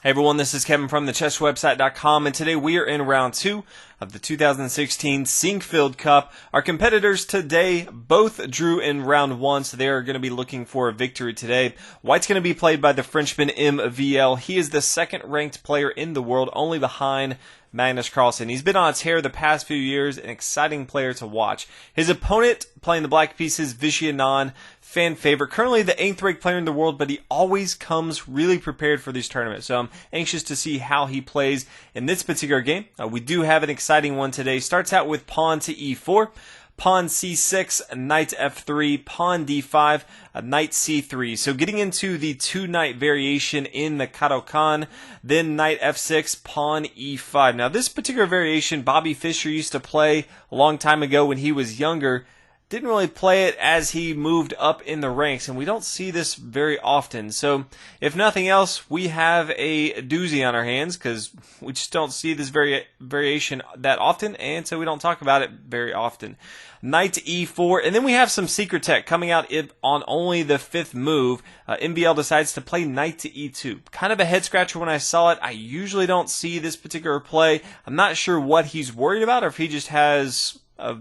Hey everyone, this is Kevin from thechesswebsite.com, and today we are in round 2 of the 2016 Sinquefield Cup. Our competitors today both drew in round 1, so they are going to be looking for a victory today. White's going to be played by the Frenchman MVL. He is the second-ranked player in the world, only behind Magnus Carlsen. He's been on a tear the past few years, an exciting player to watch. His opponent, playing the black pieces, Vishy Anand, fan favorite, currently the 8th ranked player in the world, but he always comes really prepared for these tournaments. So I'm anxious to see how he plays in this particular game. We do have an exciting one today. Starts out with pawn to e4. Pawn c6, knight f3, pawn d5, knight c3. So getting into the two-knight variation in the Caro Kann, then knight f6, pawn e5. Now this particular variation, Bobby Fischer used to play a long time ago when he was younger. Didn't really play it as he moved up in the ranks, and we don't see this very often. So, if nothing else, we have a doozy on our hands, because we just don't see this variation that often, and so we don't talk about it very often. Knight to e4, and then we have some secret tech coming out on only the 5th move. MVL decides to play knight to e2. Kind of a head-scratcher when I saw it. I usually don't see this particular play. I'm not sure what he's worried about, or if he just has a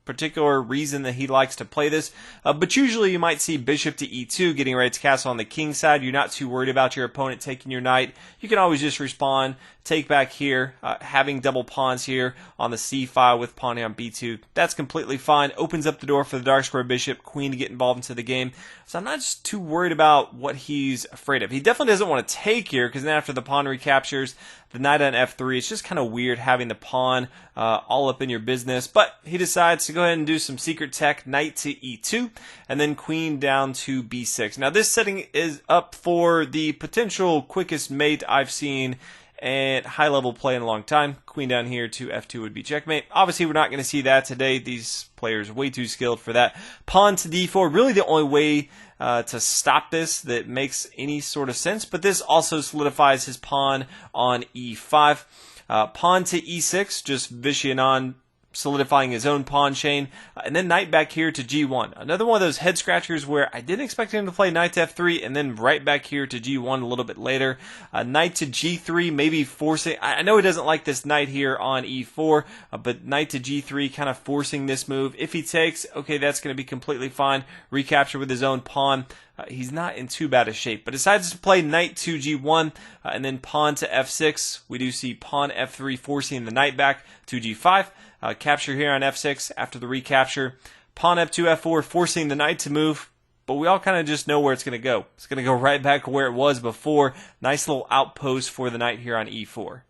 particular reason that he likes to play this, but usually you might see bishop to e2 getting ready to castle on the king side. You're not too worried about your opponent taking your knight. You can always just respond, take back here, having double pawns here on the c file with pawn on b2. That's completely fine. Opens up the door for the dark square bishop, queen to get involved into the game. So I'm not just too worried about what he's afraid of. He definitely doesn't want to take here, because then after the pawn recaptures, the knight on f3, it's just kind of weird having the pawn all up in your business. But he decides to go ahead and do some secret tech, knight to e2, and then queen down to b6. Now this setting is up for the potential quickest mate I've seen and high-level play in a long time. Queen down here to f2 would be checkmate. Obviously, we're not going to see that today. These players are way too skilled for that. Pawn to d4, really the only way to stop this that makes any sort of sense, but this also solidifies his pawn on e5. Pawn to e6, just Vishy Anand solidifying his own pawn chain, and then knight back here to g1. Another one of those head scratchers where I didn't expect him to play knight to f3 and then right back here to g1 a little bit later. Knight to g3, maybe forcing. I know he doesn't like this knight here on e4, but knight to g3 kind of forcing this move. If he takes, okay, that's going to be completely fine. Recapture with his own pawn. He's not in too bad a shape, but decides to play knight to g1 and then pawn to f6. We do see pawn f3 forcing the knight back to g5. Capture here on f6 after the recapture. Pawn f2, f4, forcing the knight to move, but we all kind of just know where it's going to go. It's going to go right back where it was before. Nice little outpost for the knight here on e4.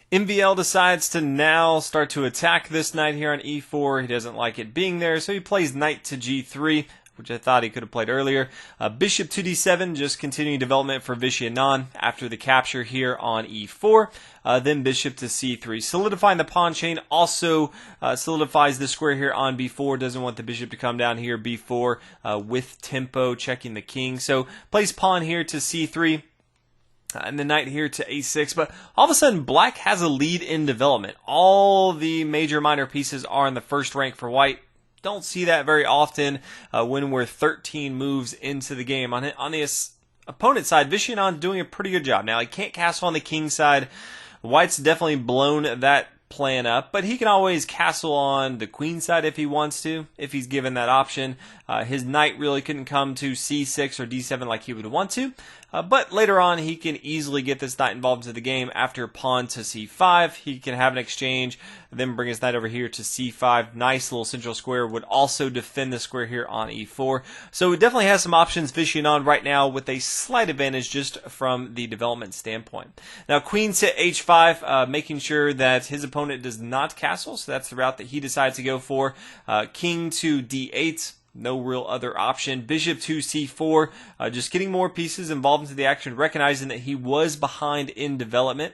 MVL decides to now start to attack this knight here on e4. He doesn't like it being there, so he plays knight to g3, which I thought he could have played earlier. Bishop to d7, just continuing development for Vishy Anand after the capture here on e4. Then bishop to c3. Solidifying the pawn chain also solidifies the square here on b4. Doesn't want the bishop to come down here, b4, with tempo, checking the king. So plays pawn here to c3. And the knight here to a6, but all of a sudden black has a lead in development. All the major minor pieces are in the first rank for white. Don't see that very often when we're 13 moves into the game. On the opponent side, Vishy Anand doing a pretty good job. Now, he can't castle on the king side. White's definitely blown that plan up, but he can always castle on the queen side if he wants to, if he's given that option. His knight really couldn't come to c6 or d7 like he would want to, but later on he can easily get this knight involved into the game. After pawn to c5, he can have an exchange, then bring his knight over here to c5. Nice little central square, would also defend the square here on e4. So it definitely has some options, Vishy Anand, right now with a slight advantage just from the development standpoint. Now queen to h5, making sure that his opponent does not castle, so that's the route that he decides to go for. King to d8. No real other option. Bishop to c4, just getting more pieces involved into the action, recognizing that he was behind in development.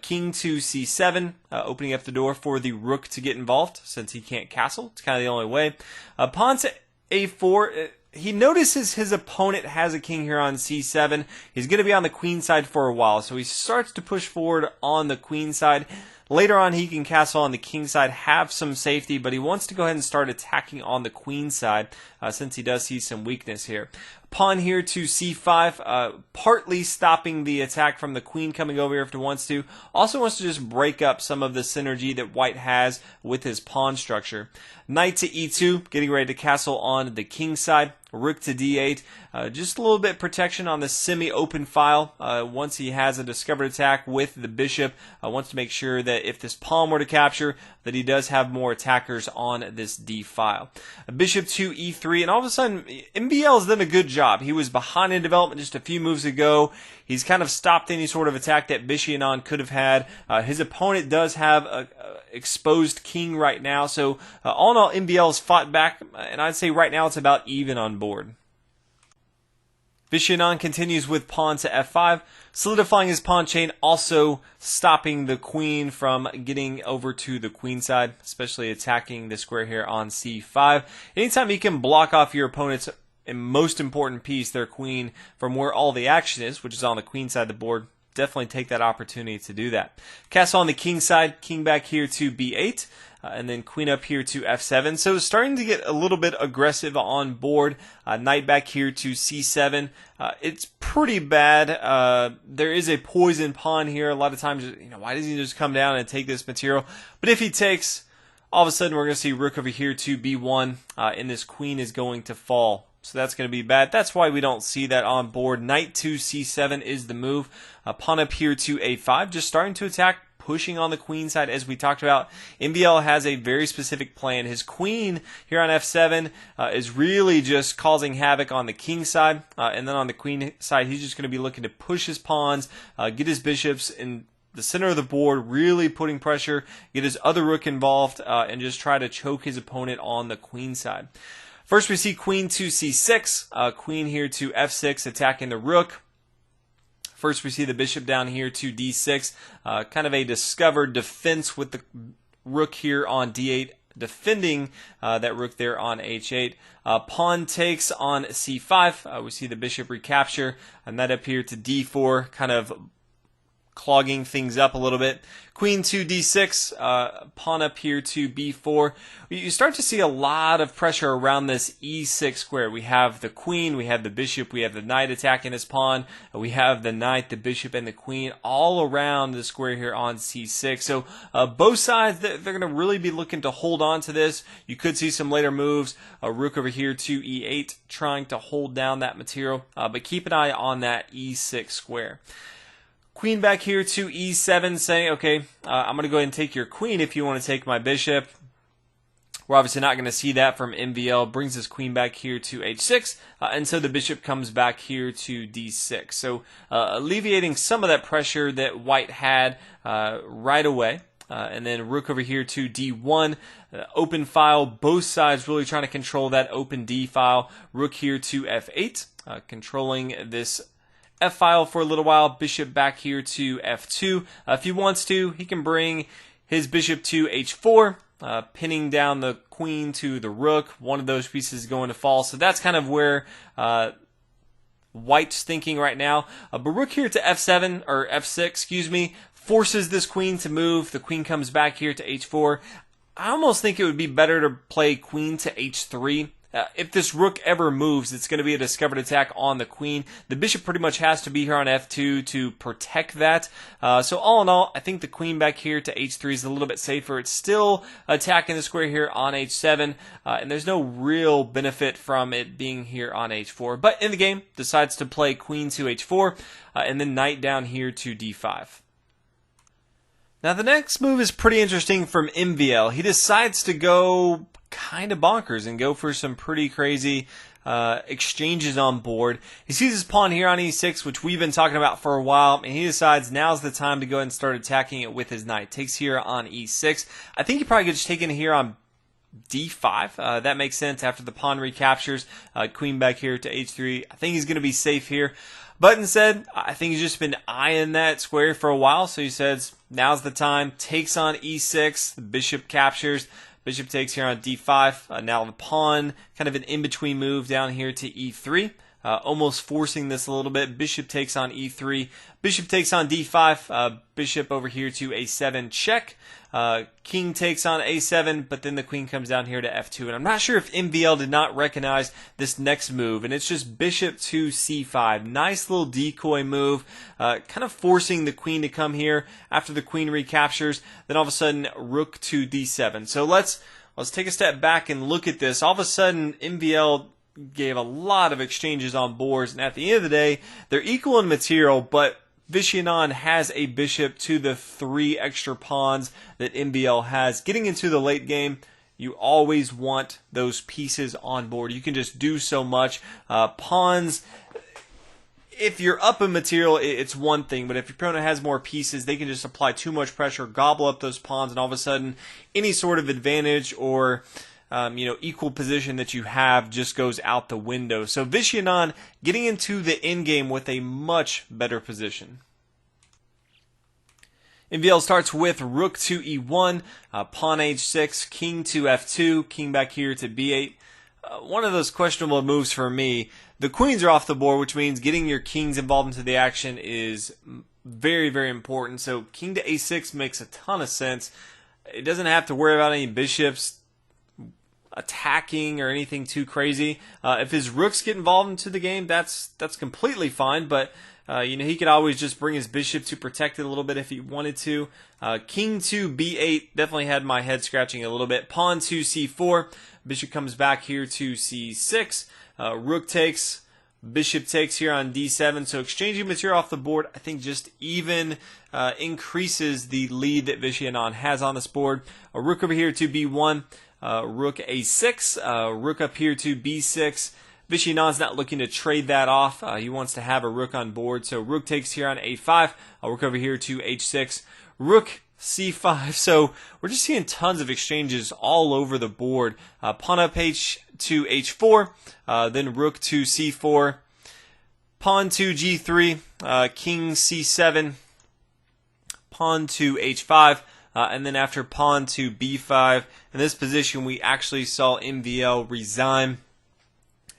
King to c7, opening up the door for the rook to get involved since he can't castle. It's kind of the only way. Pawn to a4. He notices his opponent has a king here on c7. He's going to be on the queen side for a while, so he starts to push forward on the queen side. Later on, he can castle on the king side, have some safety, but he wants to go ahead and start attacking on the queen side. since he does see some weakness here. Pawn here to c5, partly stopping the attack from the queen coming over here if it wants to. Also wants to just break up some of the synergy that white has with his pawn structure. Knight to e2, getting ready to castle on the king side. Rook to d8, just a little bit protection on the semi-open file. Once he has a discovered attack with the bishop, wants to make sure that if this pawn were to capture, that he does have more attackers on this d file. Bishop to e3, and all of a sudden, MVL has done a good job. He was behind in development just a few moves ago. He's kind of stopped any sort of attack that Vishy Anand could have had. His opponent does have a exposed king right now, so all in all, MVL's fought back, and I'd say right now it's about even on board. Vishy Anand continues with pawn to f5, solidifying his pawn chain, also stopping the queen from getting over to the queen side, especially attacking the square here on c5. Anytime you can block off your opponent's most important piece, their queen, from where all the action is, which is on the queen side of the board, definitely take that opportunity to do that. Castle on the king side, king back here to b8, and then queen up here to f7. So starting to get a little bit aggressive on board. Knight back here to c7. It's pretty bad. There is a poison pawn here. A lot of times, why doesn't he just come down and take this material? But if he takes, all of a sudden we're going to see rook over here to b1, and this queen is going to fall. So that's going to be bad. That's why we don't see that on board. Knight to c7 is the move. Pawn up here to a5, just starting to attack, pushing on the queen side as we talked about. MVL has a very specific plan. His queen here on f7 is really just causing havoc on the king side. And then on the queen side, he's just going to be looking to push his pawns, get his bishops in the center of the board, really putting pressure, get his other rook involved, and just try to choke his opponent on the queen side. First we see queen to c6, queen here to f6, attacking the rook. First we see the bishop down here to d6, kind of a discovered defense with the rook here on d8, defending that rook there on h8. Pawn takes on c5, we see the bishop recapture, and that up here to d4, kind of clogging things up a little bit. Queen to d6, pawn up here to b4. You start to see a lot of pressure around this e6 square. We have the queen, we have the bishop, we have the knight attacking his pawn, we have the knight, the bishop, and the queen all around the square here on c6. So both sides, they're going to really be looking to hold on to this. You could see some later moves. A rook over here to e8, trying to hold down that material, but keep an eye on that e6 square. Queen back here to e7, saying, okay, I'm going to go ahead and take your queen if you want to take my bishop. We're obviously not going to see that from MVL. Brings his queen back here to h6, and so the bishop comes back here to d6. So alleviating some of that pressure that white had right away. And then rook over here to d1, open file, both sides really trying to control that open d file. Rook here to f8, controlling this f-file for a little while. Bishop back here to f2. If he wants to, he can bring his bishop to h4, pinning down the queen to the rook. One of those pieces is going to fall. So that's kind of where white's thinking right now. But rook here to f7, or f6, excuse me, forces this queen to move. The queen comes back here to h4. I almost think it would be better to play queen to h3. If this rook ever moves, it's going to be a discovered attack on the queen. The bishop pretty much has to be here on f2 to protect that. So all in all, I think the queen back here to h3 is a little bit safer. It's still attacking the square here on h7, and there's no real benefit from it being here on h4. But in the game, decides to play queen to h4, and then knight down here to d5. Now the next move is pretty interesting from MVL. He decides to go kind of bonkers and go for some pretty crazy exchanges on board. He sees his pawn here on e6, which we've been talking about for a while, and he decides now's the time to go ahead and start attacking it with his knight. Takes here on e6. I think he probably could just take it here on d5. That makes sense after the pawn recaptures. Queen back here to h3. I think he's going to be safe here. But instead, I think he's just been eyeing that square for a while, so he says, now's the time. Takes on e6. The bishop captures. Bishop takes here on d5. Now the pawn, kind of an in-between move down here to e3. almost forcing this a little bit. Bishop takes on e3. Bishop takes on d5. Bishop over here to a7 check. King takes on a7, but then the queen comes down here to f2. And I'm not sure if MVL did not recognize this next move, and it's just bishop to c5. Nice little decoy move, kind of forcing the queen to come here after the queen recaptures. Then all of a sudden, rook to d7. So let's take a step back and look at this. All of a sudden, MVL gave a lot of exchanges on boards, and at the end of the day, they're equal in material, but Vishy Anand has a bishop to the 3 extra pawns that MVL has. Getting into the late game, you always want those pieces on board. You can just do so much. Pawns, if you're up in material, it's one thing, but if your opponent has more pieces, they can just apply too much pressure, gobble up those pawns, and all of a sudden, any sort of advantage or equal position that you have just goes out the window. So Vishy Anand getting into the endgame with a much better position. MVL starts with rook to e1, pawn h6, king to f2, king back here to b8. One of those questionable moves for me. The queens are off the board, which means getting your kings involved into the action is very, very important. So king to a6 makes a ton of sense. It doesn't have to worry about any bishops attacking or anything too crazy. If his rooks get involved into the game, that's completely fine, but he could always just bring his bishop to protect it a little bit if he wanted to. King to b8 definitely had my head scratching a little bit. Pawn to c4. Bishop comes back here to c6. Rook takes. Bishop takes here on d7. So exchanging material off the board, I think just even increases the lead that Vishy Anand has on this board. A rook over here to b1. Rook a6, rook up here to b6. Vishy Anand's not looking to trade that off. He wants to have a rook on board. So rook takes here on a5. Rook over here to h6. Rook c5. So we're just seeing tons of exchanges all over the board. Pawn up h to h4. Then rook to c4. Pawn to g3. King c7. Pawn to h5. And then after pawn to b5, in this position we actually saw MVL resign.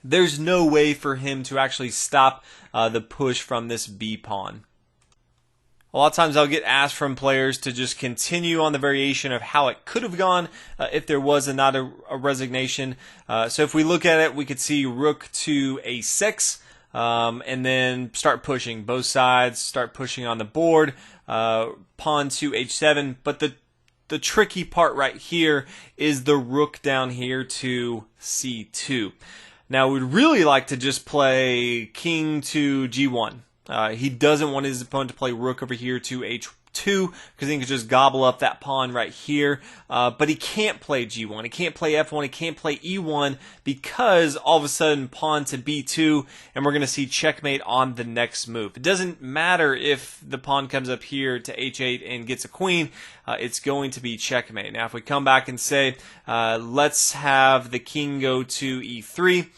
There's no way for him to actually stop the push from this b pawn. A lot of times I'll get asked from players to just continue on the variation of how it could have gone if there was not a resignation. So if we look at it, we could see rook to a6. And then start pushing. Both sides start pushing on the board. Pawn to h7. But the tricky part right here is the rook down here to c2. Now, we'd really like to just play king to g1. He doesn't want his opponent to play rook over here to h2 because he can just gobble up that pawn right here. But he can't play g1. He can't play f1. He can't play e1 because all of a sudden pawn to b2, and we're going to see checkmate on the next move. It doesn't matter if the pawn comes up here to h8 and gets a queen. It's going to be checkmate. Now, if we come back and say, let's have the king go to e3,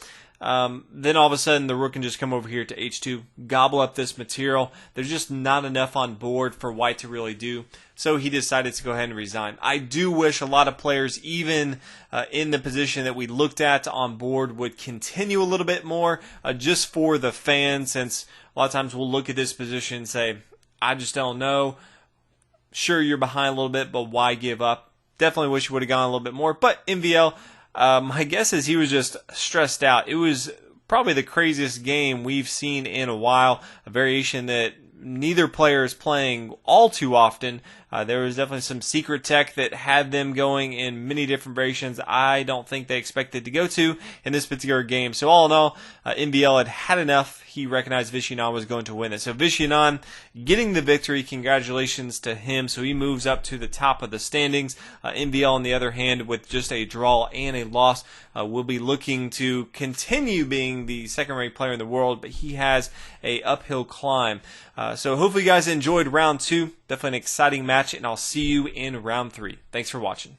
then all of a sudden the rook can just come over here to h2, gobble up this material. There's just not enough on board for white to really do. So he decided to go ahead and resign. I do wish a lot of players, even in the position that we looked at on board, would continue a little bit more just for the fans, since a lot of times we'll look at this position and say, I just don't know. Sure, you're behind a little bit, but why give up? Definitely wish you would have gone a little bit more. But MVL, my guess is he was just stressed out. It was probably the craziest game we've seen in a while, a variation that neither player is playing all too often. There was definitely some secret tech that had them going in many different variations I don't think they expected to go to in this particular game. So all in all, MVL had enough. He recognized Vishy Anand was going to win it. So Vishy Anand getting the victory. Congratulations to him. So he moves up to the top of the standings. MVL, on the other hand, with just a draw and a loss, will be looking to continue being the second-ranked player in the world, but he has a uphill climb. So hopefully you guys enjoyed round 2. Definitely an exciting match, and I'll see you in round 3. Thanks for watching.